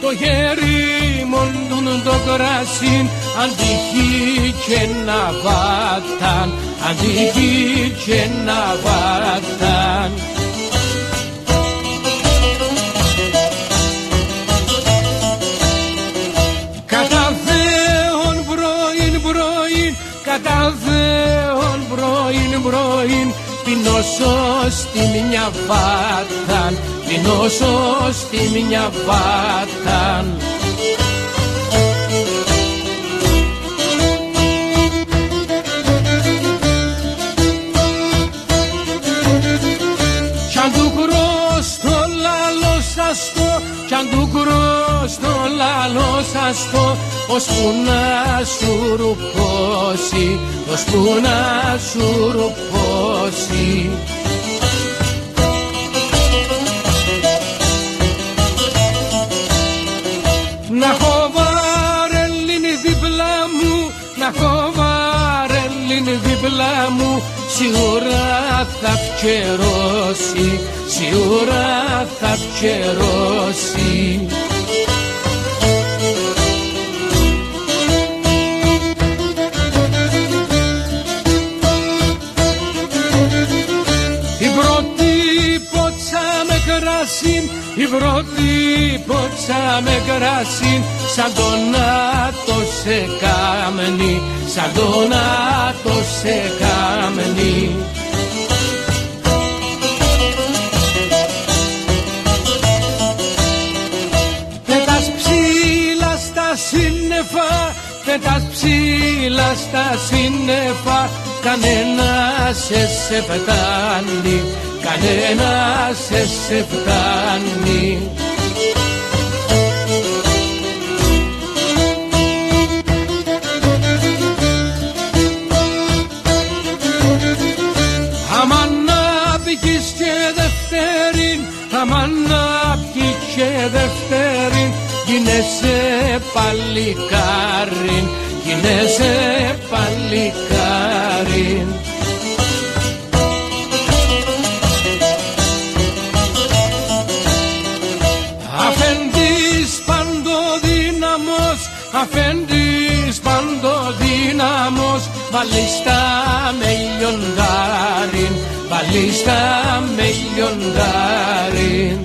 το χέρι μοντούν το κρασί, αντίχει και να βάταν, αντίχει και να βάταν. Κατά Θεόν πρωίν, κατά Θεόν πρωίν, πεινώσω στη μια βάταν, πεινώσω στη μια βάταν. Κι αν του κρώ στο λαλό σας το, κι αν του κρώ στο λαλό σας το, ώσπου να σου ρουπώσει, ώσπου να σου ρουπώσει. Να έχω βαρελίνη δίπλα μου, να έχω βαρελίνη δίπλα μου, σίγουρα θα φκερώσει, σίγουρα θα φκερώσει. Η πρώτη πότσα με κρασί, σαν τον Άτο σε κάμνη, σαν τον Άτο σε κάμνη. Πετάς ψήλα στα σύννεφα, πετάς ψήλα στα σύννεφα, κανένας σε φτάνει, κανένας σε φτάνει. Άμα να πηγείς και δευτέριν, άμα να πηγείς και δευτέριν, γίνεσαι παλικάριν, γίνεσαι παλικάριν. Αφέντης παντοδύναμος, αφέντης παντοδύναμος, βαλίστα με λιοντάριν, βαλίστα με λιοντάριν.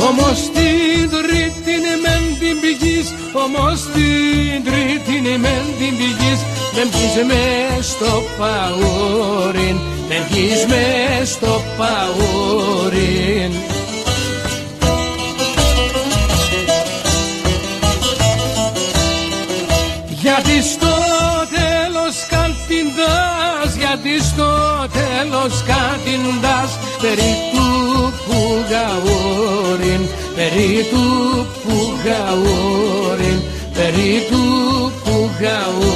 Όμως την τρίτη μεν την πηγής, όμως την τρίτη μεν την πηγής, δεν βγεις μες στο παούριν, δεν βγεις μες στο παούριν. Γιατί στο τέλος κατηντάς, γιατί στο τέλος κατηντάς, περί του που γαούριν, περί του που γαούριν, περί του που γαούριν.